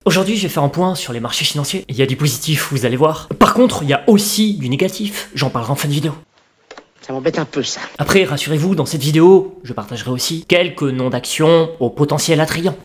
Aujourd'hui, je vais faire un point sur les marchés financiers. Il y a du positif, vous allez voir. Par contre, il y a aussi du négatif. J'en parlerai en fin de vidéo. Ça m'embête un peu, ça. Après, rassurez-vous, dans cette vidéo, je partagerai aussi quelques noms d'actions au potentiel attrayant.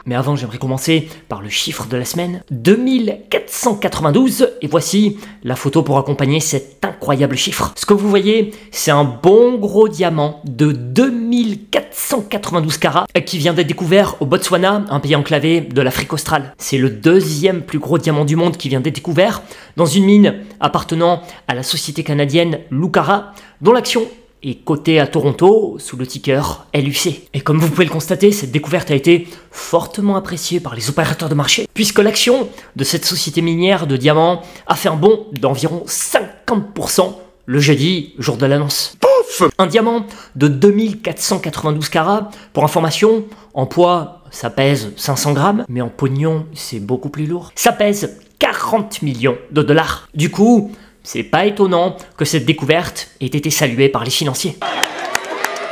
Mais avant, j'aimerais commencer par le chiffre de la semaine. 2492, et voici la photo pour accompagner cet incroyable chiffre. Ce que vous voyez, c'est un bon gros diamant de 2492 carats qui vient d'être découvert au Botswana, un pays enclavé de l'Afrique australe. C'est le deuxième plus gros diamant du monde qui vient d'être découvert dans une mine appartenant à la société canadienne Lucara, dont l'action est cotée à Toronto sous le ticker LUC. Et comme vous pouvez le constater, cette découverte a été fortement appréciée par les opérateurs de marché, puisque l'action de cette société minière de diamants a fait un bond d'environ 50% le jeudi, jour de l'annonce. Pouf! Un diamant de 2492 carats, pour information, en poids, ça pèse 500 grammes, mais en pognon, c'est beaucoup plus lourd. Ça pèse 40 millions de dollars. Du coup, c'est pas étonnant que cette découverte ait été saluée par les financiers.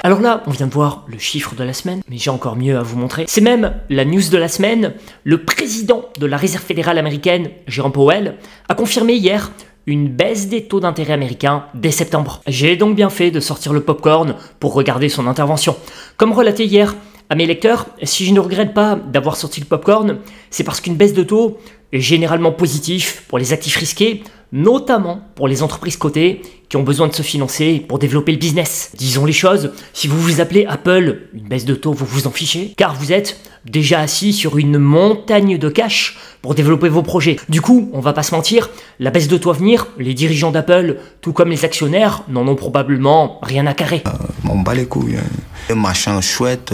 Alors là, on vient de voir le chiffre de la semaine, mais j'ai encore mieux à vous montrer. C'est même la news de la semaine. Le président de la Réserve fédérale américaine, Jerome Powell, a confirmé hier une baisse des taux d'intérêt américains dès septembre. J'ai donc bien fait de sortir le popcorn pour regarder son intervention. Comme relaté hier à mes lecteurs, si je ne regrette pas d'avoir sorti le popcorn, c'est parce qu'une baisse de taux est généralement positive pour les actifs risqués, notamment pour les entreprises cotées qui ont besoin de se financer pour développer le business. Disons les choses, si vous vous appelez Apple, une baisse de taux, vous vous en fichez, car vous êtes déjà assis sur une montagne de cash pour développer vos projets. Du coup, on va pas se mentir, la baisse de taux à venir, les dirigeants d'Apple, tout comme les actionnaires, n'en ont probablement rien à carrer. On bat les couilles, un machin chouette...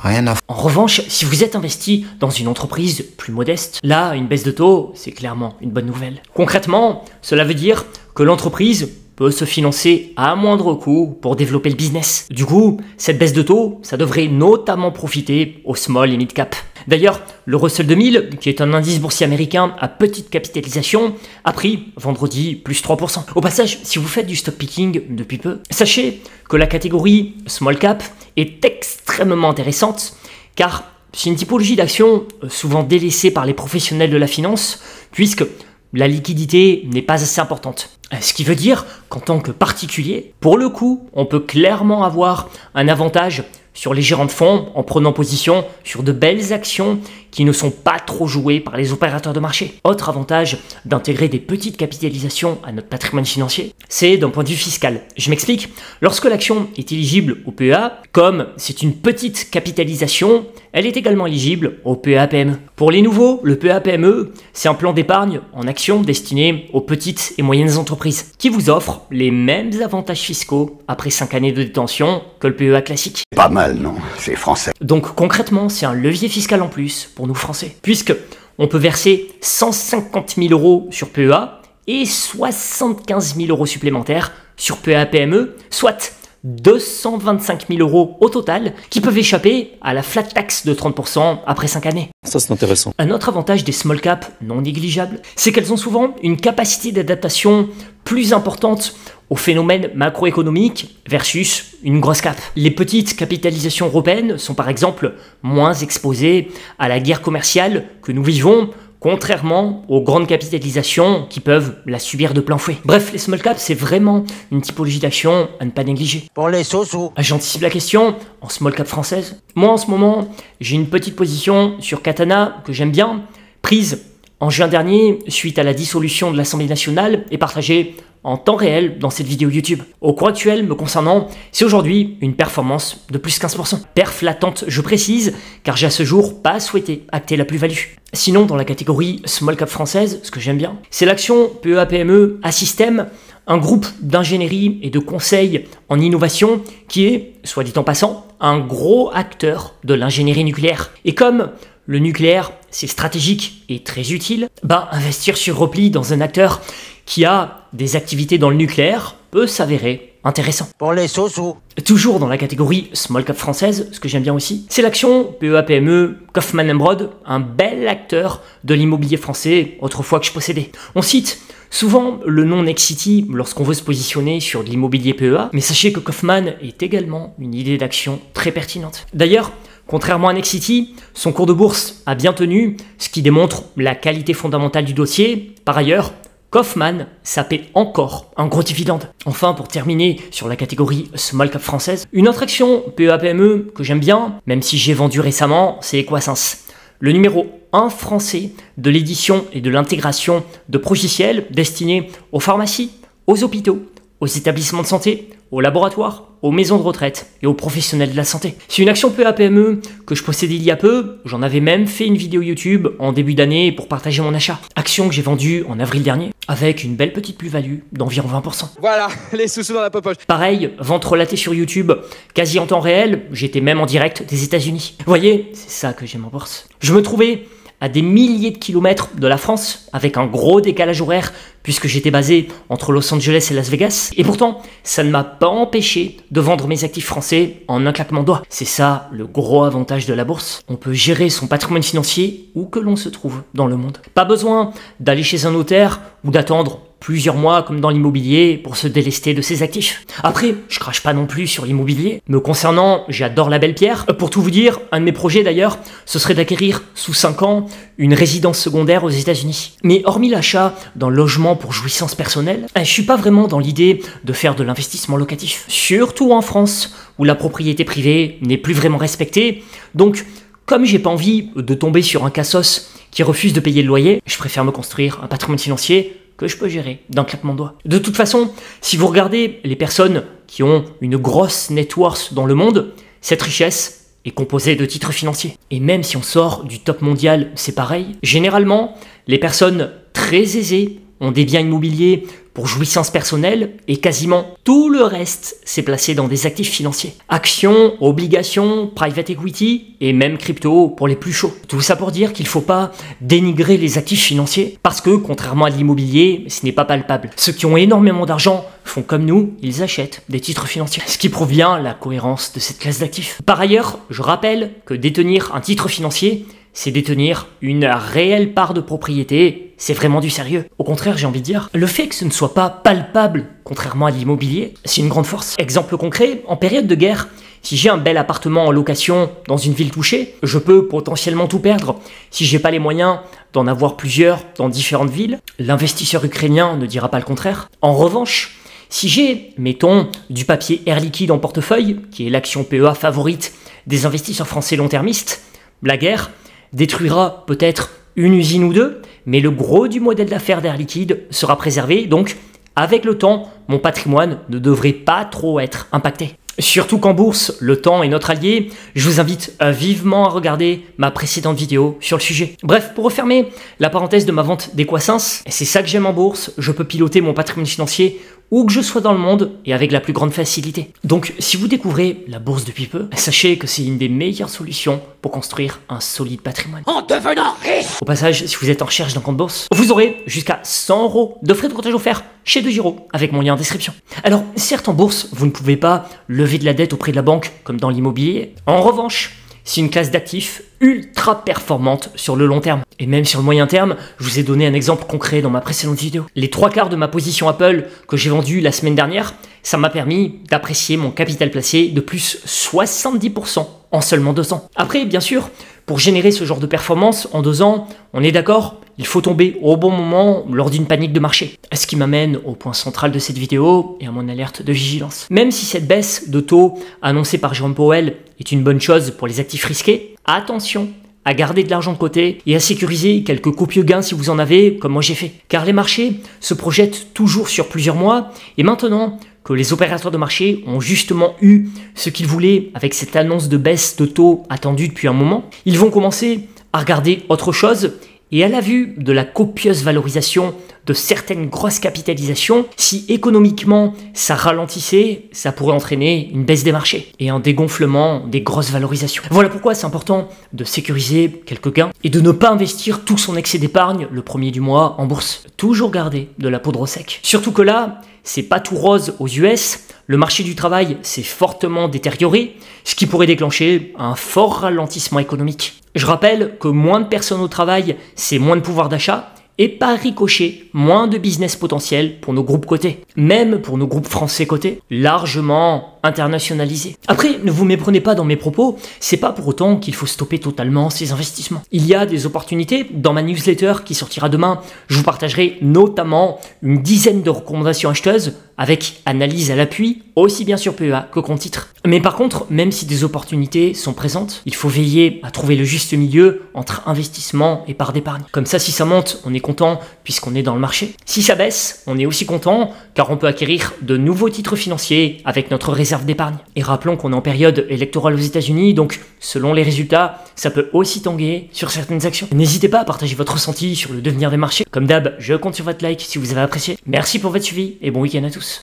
Rien à... En revanche, si vous êtes investi dans une entreprise plus modeste, là, une baisse de taux, c'est clairement une bonne nouvelle. Concrètement, cela veut dire que l'entreprise peut se financer à moindre coût pour développer le business. Du coup, cette baisse de taux, ça devrait notamment profiter aux small et mid cap. D'ailleurs, le Russell 2000, qui est un indice boursier américain à petite capitalisation, a pris vendredi plus 3%. Au passage, si vous faites du stock picking depuis peu, sachez que la catégorie small cap est extrêmement intéressante car c'est une typologie d'action souvent délaissée par les professionnels de la finance puisque la liquidité n'est pas assez importante. Ce qui veut dire qu'en tant que particulier, pour le coup, on peut clairement avoir un avantage sur les gérants de fonds en prenant position sur de belles actions qui ne sont pas trop jouées par les opérateurs de marché. Autre avantage d'intégrer des petites capitalisations à notre patrimoine financier, c'est d'un point de vue fiscal. Je m'explique, lorsque l'action est éligible au PEA, comme c'est une petite capitalisation, elle est également éligible au PEA-PME. Pour les nouveaux, le PEA-PME, c'est un plan d'épargne en actions destiné aux petites et moyennes entreprises qui vous offre les mêmes avantages fiscaux après 5 années de détention que le PEA classique. Pas mal, non? C'est français. Donc concrètement, c'est un levier fiscal en plus pour nous Français, puisque on peut verser 150 000 € sur PEA et 75 000 € supplémentaires sur PEA-PME, soit 225 000 € au total qui peuvent échapper à la flat tax de 30% après 5 années. Ça, c'est intéressant. Un autre avantage des small caps non négligeables, c'est qu'elles ont souvent une capacité d'adaptation plus importante aux phénomènes macroéconomiques versus une grosse cap. Les petites capitalisations européennes sont par exemple moins exposées à la guerre commerciale que nous vivons, contrairement aux grandes capitalisations qui peuvent la subir de plein fouet. Bref, les small caps, c'est vraiment une typologie d'action à ne pas négliger. Pour les sous-sous. J'anticipe la question, en small cap française. Moi, en ce moment, j'ai une petite position sur Katana que j'aime bien, prise en juin dernier suite à la dissolution de l'Assemblée nationale et partagée en temps réel dans cette vidéo YouTube. Au cours actuel me concernant, c'est aujourd'hui une performance de plus 15%. Perf latente, je précise, car j'ai à ce jour pas souhaité acter la plus-value. Sinon, dans la catégorie small cap française, ce que j'aime bien, c'est l'action PEA-PME Assystem, un groupe d'ingénierie et de conseil en innovation qui est, soit dit en passant, un gros acteur de l'ingénierie nucléaire. Et comme le nucléaire, c'est stratégique et très utile, investir sur repli dans un acteur qui a des activités dans le nucléaire peut s'avérer intéressant. Pour les sous-sous. Toujours dans la catégorie small cap française, ce que j'aime bien aussi, c'est l'action PEA-PME Kaufmann & Broad, un bel acteur de l'immobilier français autrefois que je possédais. On cite souvent le nom Nexity lorsqu'on veut se positionner sur de l'immobilier PEA, mais sachez que Kaufmann est également une idée d'action très pertinente. D'ailleurs, Contrairement à Nexity, son cours de bourse a bien tenu, ce qui démontre la qualité fondamentale du dossier. Par ailleurs, Kaufman, ça paie encore un gros dividende. Enfin, pour terminer sur la catégorie small cap française, une autre action PEA-PME que j'aime bien, même si j'ai vendu récemment, c'est Equasens. Le numéro 1 français de l'édition et de l'intégration de logiciels destinés aux pharmacies, aux hôpitaux, aux établissements de santé, aux laboratoires, aux maisons de retraite et aux professionnels de la santé. C'est une action PEA-PME que je possédais il y a peu, j'en avais même fait une vidéo YouTube en début d'année pour partager mon achat. Action que j'ai vendue en avril dernier, avec une belle petite plus-value d'environ 20%. Voilà, les sous-sous dans la popoche. Pareil, vente relatée sur YouTube, quasi en temps réel, j'étais même en direct des États-Unis. Vous voyez, c'est ça que j'aime en bourse. Je me trouvais à des milliers de kilomètres de la France, avec un gros décalage horaire, puisque j'étais basé entre Los Angeles et Las Vegas. Et pourtant, ça ne m'a pas empêché de vendre mes actifs français en un claquement de doigts. C'est ça le gros avantage de la bourse. On peut gérer son patrimoine financier où que l'on se trouve dans le monde. Pas besoin d'aller chez un notaire ou d'attendre plusieurs mois comme dans l'immobilier pour se délester de ses actifs. Après, je crache pas non plus sur l'immobilier. Me concernant, j'adore la belle pierre. Pour tout vous dire, un de mes projets d'ailleurs, ce serait d'acquérir sous 5 ans une résidence secondaire aux États-Unis. Mais hormis l'achat d'un logement pour jouissance personnelle, je suis pas vraiment dans l'idée de faire de l'investissement locatif. Surtout en France, où la propriété privée n'est plus vraiment respectée. Donc, comme j'ai pas envie de tomber sur un cassos qui refuse de payer le loyer, je préfère me construire un patrimoine financier que je peux gérer d'un claquement de doigts. De toute façon, si vous regardez les personnes qui ont une grosse net worth dans le monde, cette richesse est composée de titres financiers. Et même si on sort du top mondial, c'est pareil. Généralement, les personnes très aisées ont des biens immobiliers pour jouissance personnelle et quasiment tout le reste s'est placé dans des actifs financiers. Actions, obligations, private equity et même crypto pour les plus chauds. Tout ça pour dire qu'il ne faut pas dénigrer les actifs financiers parce que, contrairement à l'immobilier, ce n'est pas palpable. Ceux qui ont énormément d'argent font comme nous, ils achètent des titres financiers. Ce qui prouve bien la cohérence de cette classe d'actifs. Par ailleurs, je rappelle que détenir un titre financier, c'est détenir une réelle part de propriété, c'est vraiment du sérieux. Au contraire, j'ai envie de dire, le fait que ce ne soit pas palpable, contrairement à l'immobilier, c'est une grande force. Exemple concret, en période de guerre, si j'ai un bel appartement en location dans une ville touchée, je peux potentiellement tout perdre. Si j'ai pas les moyens d'en avoir plusieurs dans différentes villes, l'investisseur ukrainien ne dira pas le contraire. En revanche, si j'ai, mettons, du papier Air Liquide en portefeuille, qui est l'action PEA favorite des investisseurs français long-termistes, la guerre détruira peut-être une usine ou deux, mais le gros du modèle d'affaires d'Air Liquide sera préservé, donc avec le temps, mon patrimoine ne devrait pas trop être impacté. Surtout qu'en bourse, le temps est notre allié, je vous invite vivement à regarder ma précédente vidéo sur le sujet. Bref, pour refermer la parenthèse de ma vente d'Equasens, c'est ça que j'aime en bourse, je peux piloter mon patrimoine financier où que je sois dans le monde et avec la plus grande facilité. Donc si vous découvrez la bourse depuis peu, sachez que c'est une des meilleures solutions pour construire un solide patrimoine. En devenant riche. Au passage, si vous êtes en recherche d'un compte bourse, vous aurez jusqu'à 100 € de frais de courtage offerts chez DeGiro avec mon lien en description. Alors certes en bourse, vous ne pouvez pas lever de la dette auprès de la banque comme dans l'immobilier. En revanche, c'est une classe d'actifs ultra performante sur le long terme. Et même sur le moyen terme, je vous ai donné un exemple concret dans ma précédente vidéo. Les 3/4 de ma position Apple que j'ai vendue la semaine dernière, ça m'a permis d'apprécier mon capital placé de plus 70% en seulement 2 ans. Après, bien sûr, pour générer ce genre de performance en 2 ans, on est d'accord, il faut tomber au bon moment lors d'une panique de marché. Ce qui m'amène au point central de cette vidéo et à mon alerte de vigilance. Même si cette baisse de taux annoncée par Jerome Powell est une bonne chose pour les actifs risqués, attention à garder de l'argent de côté et à sécuriser quelques copieux gains si vous en avez, comme moi j'ai fait. Car les marchés se projettent toujours sur plusieurs mois et maintenant que les opérateurs de marché ont justement eu ce qu'ils voulaient avec cette annonce de baisse de taux attendue depuis un moment, ils vont commencer à regarder autre chose. Et à la vue de la copieuse valorisation de certaines grosses capitalisations, si économiquement ça ralentissait, ça pourrait entraîner une baisse des marchés et un dégonflement des grosses valorisations. Voilà pourquoi c'est important de sécuriser quelques gains et de ne pas investir tout son excès d'épargne le premier du mois en bourse. Toujours garder de la poudre au sec. Surtout que là, c'est pas tout rose aux US, le marché du travail s'est fortement détérioré, ce qui pourrait déclencher un fort ralentissement économique. Je rappelle que moins de personnes au travail, c'est moins de pouvoir d'achat, et par ricochet, moins de business potentiel pour nos groupes cotés, même pour nos groupes français cotés, largement internationalisés. Après, ne vous méprenez pas dans mes propos, c'est pas pour autant qu'il faut stopper totalement ces investissements. Il y a des opportunités. Dans ma newsletter qui sortira demain, je vous partagerai notamment une dizaine de recommandations acheteuses avec analyse à l'appui, aussi bien sur PEA que compte titre. Mais par contre, même si des opportunités sont présentes, il faut veiller à trouver le juste milieu entre investissement et part d'épargne. Comme ça, si ça monte, on est content puisqu'on est dans le marché. Si ça baisse, on est aussi content car on peut acquérir de nouveaux titres financiers avec notre réserve d'épargne. Et rappelons qu'on est en période électorale aux États-Unis, donc selon les résultats, ça peut aussi tanguer sur certaines actions. N'hésitez pas à partager votre ressenti sur le devenir des marchés. Comme d'hab, je compte sur votre like si vous avez apprécié. Merci pour votre suivi et bon week-end à tous.